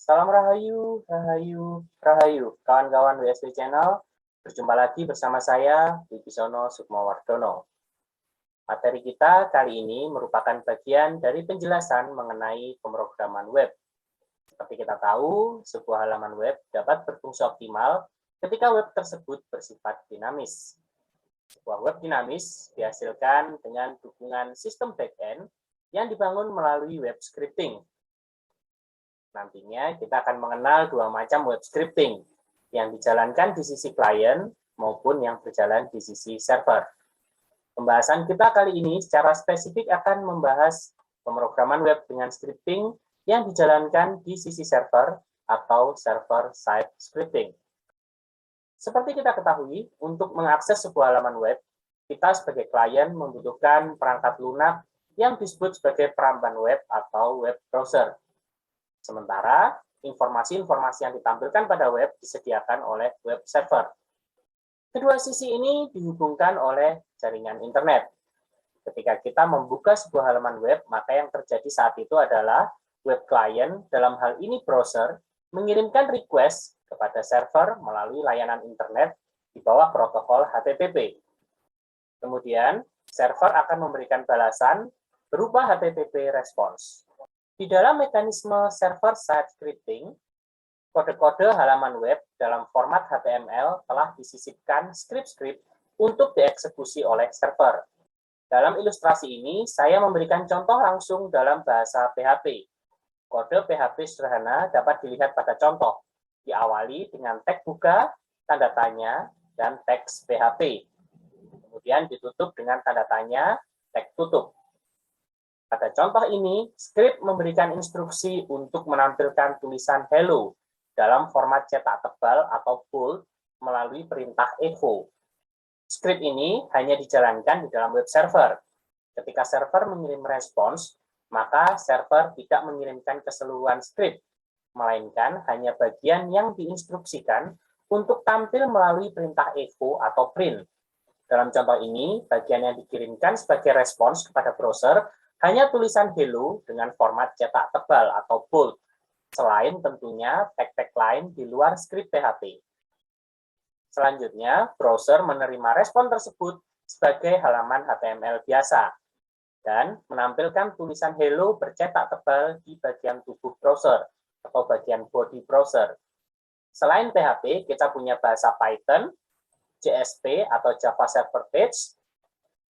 Salam Rahayu, Rahayu, Rahayu, kawan-kawan WSB Channel. Berjumpa lagi bersama saya, Wibisono Sukmowardono. Materi kita kali ini merupakan bagian dari penjelasan mengenai pemrograman web. Seperti kita tahu, sebuah halaman web dapat berfungsi optimal ketika web tersebut bersifat dinamis. Sebuah web dinamis dihasilkan dengan dukungan sistem back-end yang dibangun melalui web scripting. Nantinya kita akan mengenal dua macam web scripting, yang dijalankan di sisi klien maupun yang berjalan di sisi server. Pembahasan kita kali ini secara spesifik akan membahas pemrograman web dengan scripting yang dijalankan di sisi server atau server-side scripting. Seperti kita ketahui, untuk mengakses sebuah halaman web, kita sebagai klien membutuhkan perangkat lunak yang disebut sebagai peramban web atau web browser. Sementara, informasi-informasi yang ditampilkan pada web disediakan oleh web server. Kedua sisi ini dihubungkan oleh jaringan internet. Ketika kita membuka sebuah halaman web, maka yang terjadi saat itu adalah web client, dalam hal ini browser, mengirimkan request kepada server melalui layanan internet di bawah protokol HTTP. Kemudian, server akan memberikan balasan berupa HTTP response. Di dalam mekanisme server-side scripting, kode-kode halaman web dalam format HTML telah disisipkan script-script untuk dieksekusi oleh server. Dalam ilustrasi ini, saya memberikan contoh langsung dalam bahasa PHP. Kode PHP sederhana dapat dilihat pada contoh, diawali dengan tag buka, tanda tanya, dan teks PHP. Kemudian ditutup dengan tanda tanya, tag tutup. Pada contoh ini, script memberikan instruksi untuk menampilkan tulisan hello dalam format cetak tebal atau bold melalui perintah echo. Script ini hanya dijalankan di dalam web server. Ketika server mengirim respons, maka server tidak mengirimkan keseluruhan script, melainkan hanya bagian yang diinstruksikan untuk tampil melalui perintah echo atau print. Dalam contoh ini, bagian yang dikirimkan sebagai respons kepada browser hanya tulisan hello dengan format cetak tebal atau bold, selain tentunya tag-tag lain di luar skrip PHP. Selanjutnya, browser menerima respon tersebut sebagai halaman HTML biasa dan menampilkan tulisan hello bercetak tebal di bagian tubuh browser atau bagian body browser. Selain PHP, kita punya bahasa Python, JSP atau Java Server Page,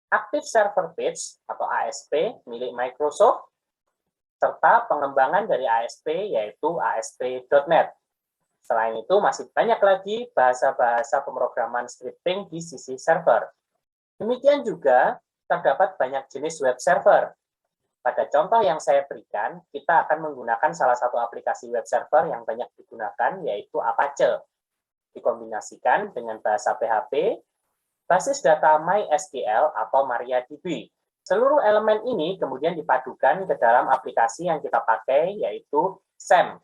Active Server Page atau ASP milik Microsoft, serta pengembangan dari ASP yaitu ASP.NET. Selain itu, masih banyak lagi bahasa-bahasa pemrograman scripting di sisi server. Demikian juga, terdapat banyak jenis web server. Pada contoh yang saya berikan, kita akan menggunakan salah satu aplikasi web server yang banyak digunakan, yaitu Apache. Dikombinasikan dengan bahasa PHP, basis data MySQL atau MariaDB. Seluruh elemen ini kemudian dipadukan ke dalam aplikasi yang kita pakai, yaitu SAM.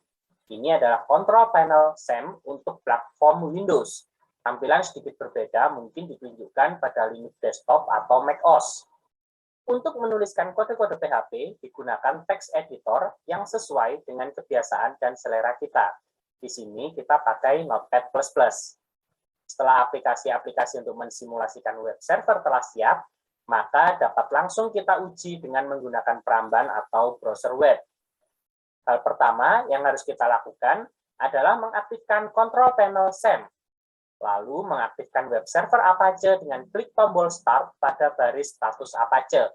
Ini adalah control panel SAM untuk platform Windows. Tampilan sedikit berbeda mungkin ditunjukkan pada Linux desktop atau macOS. Untuk menuliskan kode-kode PHP, digunakan text editor yang sesuai dengan kebiasaan dan selera kita. Di sini kita pakai Notepad++. Setelah aplikasi-aplikasi untuk mensimulasikan web server telah siap, maka dapat langsung kita uji dengan menggunakan peramban atau browser web. Hal pertama yang harus kita lakukan adalah mengaktifkan control panel SAM, lalu mengaktifkan web server Apache dengan klik tombol Start pada baris status Apache.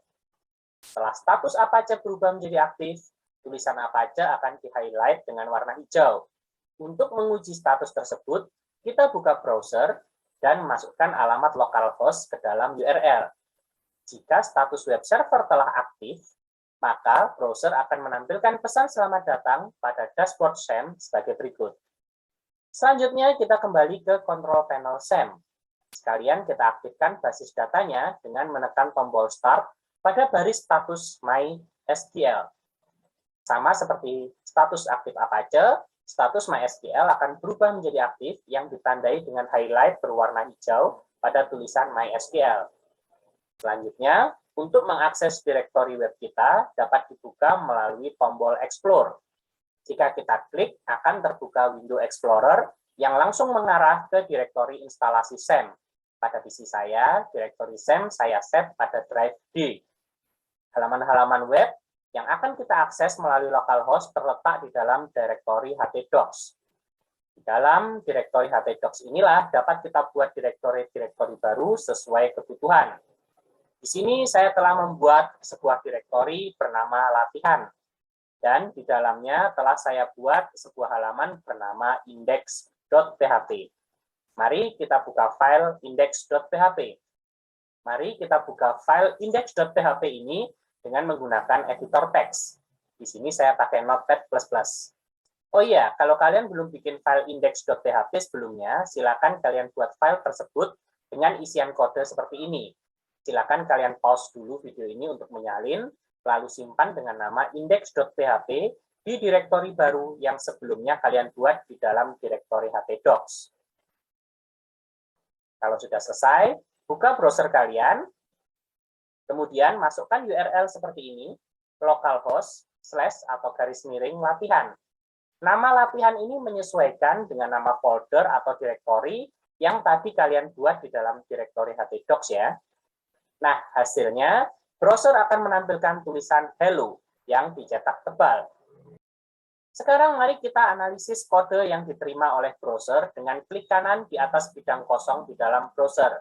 Setelah status Apache berubah menjadi aktif, tulisan Apache akan di-highlight dengan warna hijau. Untuk menguji status tersebut, kita buka browser dan masukkan alamat localhost ke dalam URL. Jika status web server telah aktif, maka browser akan menampilkan pesan selamat datang pada dashboard SAM sebagai berikut. Selanjutnya, kita kembali ke control panel SAM. Sekalian kita aktifkan basis datanya dengan menekan tombol Start pada baris status MySQL. Sama seperti status aktif Apache, status MySQL akan berubah menjadi aktif yang ditandai dengan highlight berwarna hijau pada tulisan MySQL. Selanjutnya, untuk mengakses direktori web kita dapat dibuka melalui tombol Explore. Jika kita klik, akan terbuka window Explorer yang langsung mengarah ke direktori instalasi SAM. Pada PC saya, direktori SAM saya set pada drive D. Halaman-halaman web yang akan kita akses melalui localhost terletak di dalam direktori htdocs. Di dalam direktori htdocs inilah dapat kita buat direktori-direktori baru sesuai kebutuhan. Di sini saya telah membuat sebuah direktori bernama latihan. Dan di dalamnya telah saya buat sebuah halaman bernama index.php. Mari kita buka file index.php. Mari kita buka file index.php ini dengan menggunakan editor teks. Di sini saya pakai Notepad++. Oh iya, kalau kalian belum bikin file index.php sebelumnya, silakan kalian buat file tersebut dengan isian kode seperti ini. Silakan kalian pause dulu video ini untuk menyalin, lalu simpan dengan nama index.php di direktori baru yang sebelumnya kalian buat di dalam direktori htdocs. Kalau sudah selesai, buka browser kalian, kemudian masukkan URL seperti ini, localhost / atau garis miring latihan. Nama latihan ini menyesuaikan dengan nama folder atau direktori yang tadi kalian buat di dalam direktori htdocs ya. Nah, hasilnya, browser akan menampilkan tulisan hello yang dicetak tebal. Sekarang mari kita analisis kode yang diterima oleh browser dengan klik kanan di atas bidang kosong di dalam browser.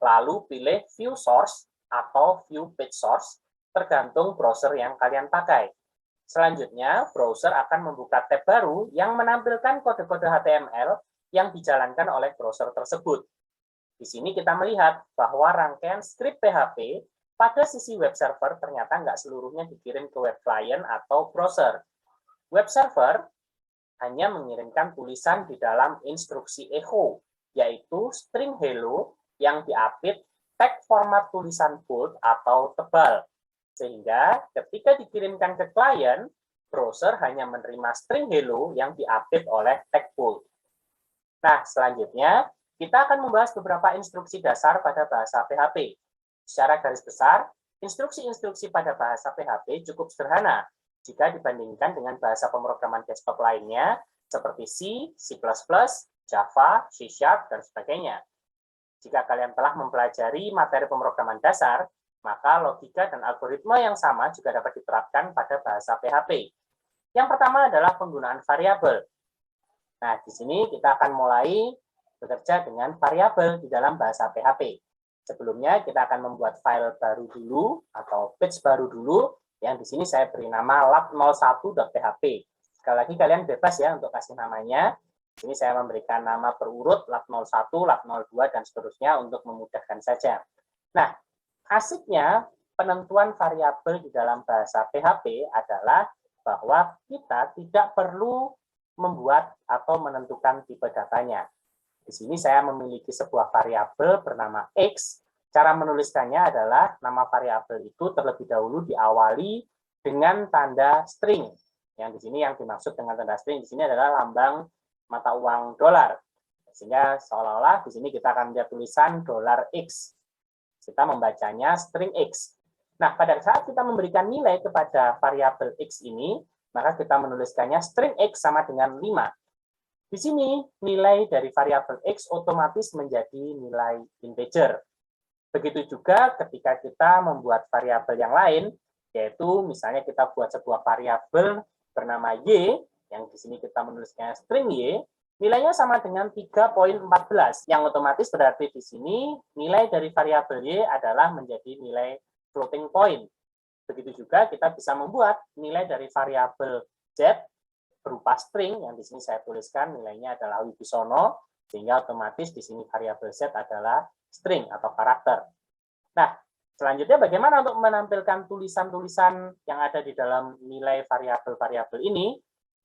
Lalu pilih View Source atau View Page Source, tergantung browser yang kalian pakai. Selanjutnya, browser akan membuka tab baru yang menampilkan kode-kode HTML yang dijalankan oleh browser tersebut. Di sini kita melihat bahwa rangkaian script PHP pada sisi web server ternyata nggak seluruhnya dikirim ke web client atau browser. Web server hanya mengirimkan tulisan di dalam instruksi echo, yaitu string hello yang diapit tag format tulisan bold atau tebal. Sehingga ketika dikirimkan ke klien, browser hanya menerima string hello yang diapit oleh tag bold. Nah, selanjutnya kita akan membahas beberapa instruksi dasar pada bahasa PHP. Secara garis besar, instruksi-instruksi pada bahasa PHP cukup sederhana jika dibandingkan dengan bahasa pemrograman desktop lainnya seperti C, C++, Java, C#, dan sebagainya. Jika kalian telah mempelajari materi pemrograman dasar, maka logika dan algoritma yang sama juga dapat diterapkan pada bahasa PHP. Yang pertama adalah penggunaan variabel. Nah, di sini kita akan mulai bekerja dengan variabel di dalam bahasa PHP. Sebelumnya kita akan membuat file baru dulu atau page baru dulu, yang di sini saya beri nama lab01.php. Sekali lagi kalian bebas ya untuk kasih namanya. Di sini saya memberikan nama berurut lab01, lab02, dan seterusnya untuk memudahkan saja. Nah, asiknya penentuan variabel di dalam bahasa PHP adalah bahwa kita tidak perlu membuat atau menentukan tipe datanya. Di sini saya memiliki sebuah variabel bernama X. Cara menuliskannya adalah nama variabel itu terlebih dahulu diawali dengan tanda string. Yang di sini yang dimaksud dengan tanda string di sini adalah lambang mata uang dolar. Sehingga seolah-olah di sini kita akan melihat tulisan $X. Kita membacanya string X. Nah, pada saat kita memberikan nilai kepada variabel X ini, maka kita menuliskannya string X sama dengan 5. Di sini nilai dari variabel X otomatis menjadi nilai integer. Begitu juga ketika kita membuat variabel yang lain, yaitu misalnya kita buat sebuah variabel bernama Y, yang di sini kita menulisnya string Y, nilainya sama dengan 3.14, yang otomatis berarti di sini nilai dari variabel Y adalah menjadi nilai floating point. Begitu juga kita bisa membuat nilai dari variabel Z berupa string, yang di sini saya tuliskan nilainya adalah Wibisono, sehingga otomatis di sini variabel Z adalah string atau karakter. Nah, selanjutnya bagaimana untuk menampilkan tulisan-tulisan yang ada di dalam nilai variabel-variabel ini?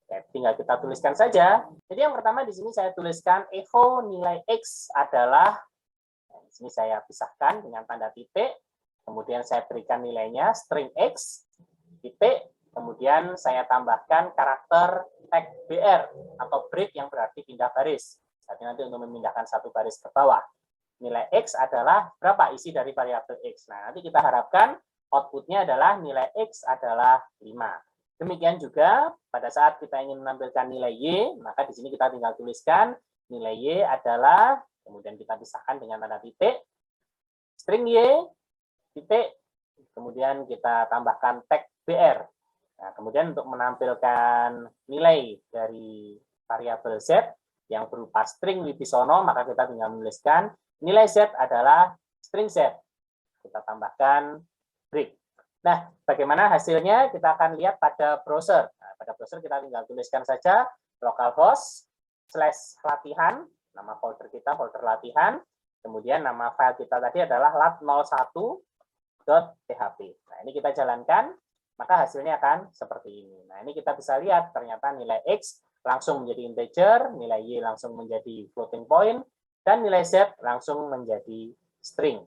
Ya, tinggal kita tuliskan saja. Jadi yang pertama di sini saya tuliskan echo nilai X adalah, di sini saya pisahkan dengan tanda titik, kemudian saya berikan nilainya string X, titik, kemudian saya tambahkan karakter tag BR atau break yang berarti pindah baris. Nanti untuk memindahkan satu baris ke bawah. Nilai X adalah berapa isi dari variabel X. Nah, nanti kita harapkan outputnya adalah nilai X adalah 5. Demikian juga pada saat kita ingin menampilkan nilai Y, maka di sini kita tinggal tuliskan nilai Y adalah, kemudian kita pisahkan dengan tanda titik, string Y, titik, kemudian kita tambahkan tag BR. Nah, kemudian untuk menampilkan nilai dari variabel Z yang berupa string Wibisono, maka kita tinggal menuliskan nilai Z adalah string Z. Kita tambahkan break. Nah, bagaimana hasilnya kita akan lihat pada browser. Nah, pada browser kita tinggal tuliskan saja localhost /latihan, nama folder kita, folder latihan. Kemudian nama file kita tadi adalah lat01.php. Nah, ini kita jalankan, maka hasilnya akan seperti ini. Nah, ini kita bisa lihat ternyata nilai X langsung menjadi integer, nilai Y langsung menjadi floating point, dan nilai Z langsung menjadi string.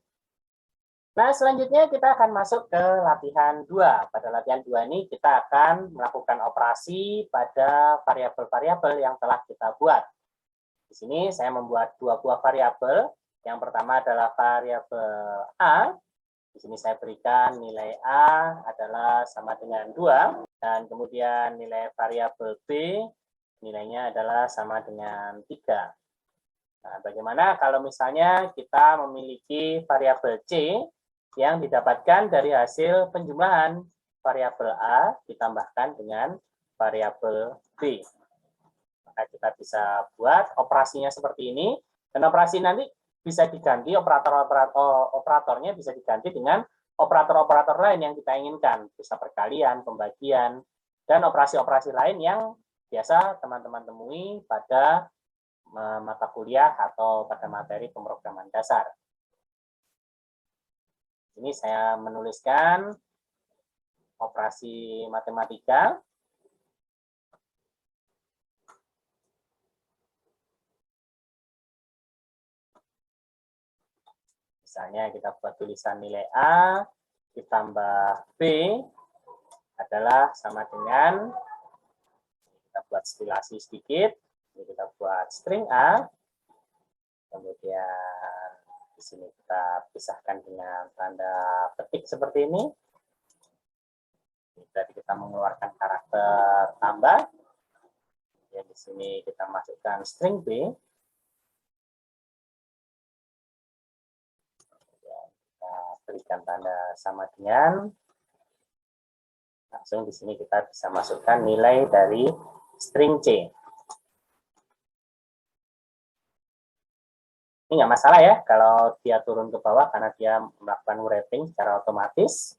Nah, selanjutnya kita akan masuk ke latihan 2. Pada latihan 2 ini kita akan melakukan operasi pada variabel-variabel yang telah kita buat. Di sini saya membuat 2 buah variabel. Yang pertama adalah variabel A. Di sini saya berikan nilai A adalah sama dengan 2. Dan kemudian nilai variabel B, nilainya adalah sama dengan 3. Nah, bagaimana kalau misalnya kita memiliki variabel C yang didapatkan dari hasil penjumlahan variabel A ditambahkan dengan variabel B. Maka kita bisa buat operasinya seperti ini, dan operasi nanti bisa diganti, operatornya bisa diganti dengan operator-operator lain yang kita inginkan, bisa perkalian, pembagian, dan operasi-operasi lain yang biasa teman-teman temui pada mata kuliah atau pada materi pemrograman dasar. Ini saya menuliskan operasi matematika. Misalnya kita buat tulisan nilai A ditambah B adalah sama dengan, kita buat stilasi sedikit, ini kita buat string A, kemudian di sini kita pisahkan dengan tanda petik seperti ini. Jadi kita mengeluarkan karakter tambah. Ya, di sini kita masukkan string B. Ya, kita berikan tanda sama dengan. Langsung di sini kita bisa masukkan nilai dari string C. Ini nggak masalah ya kalau dia turun ke bawah karena dia melakukan wrapping secara otomatis.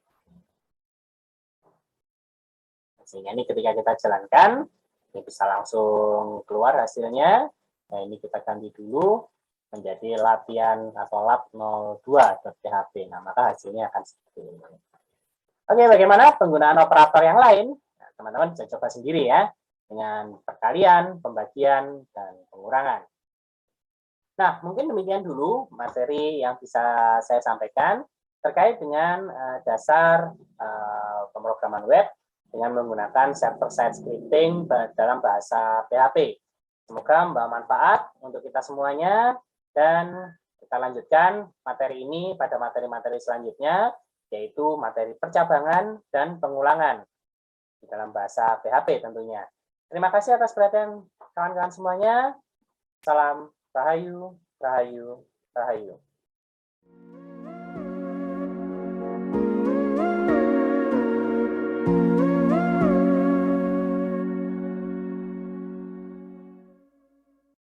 Sehingga ini ketika kita jalankan, ini bisa langsung keluar hasilnya. Nah, ini kita ganti dulu menjadi latihan atau lat02.php. Nah, maka hasilnya akan seperti ini. Oke, bagaimana penggunaan operator yang lain? Nah, teman-teman bisa coba sendiri ya, dengan perkalian, pembagian, dan pengurangan. Nah, mungkin demikian dulu materi yang bisa saya sampaikan terkait dengan dasar pemrograman web dengan menggunakan server-side scripting dalam bahasa PHP. Semoga membawa manfaat untuk kita semuanya, dan kita lanjutkan materi ini pada materi-materi selanjutnya, yaitu materi percabangan dan pengulangan di dalam bahasa PHP tentunya. Terima kasih atas perhatian kawan-kawan semuanya. Salam Rahayu, Rahayu, Rahayu.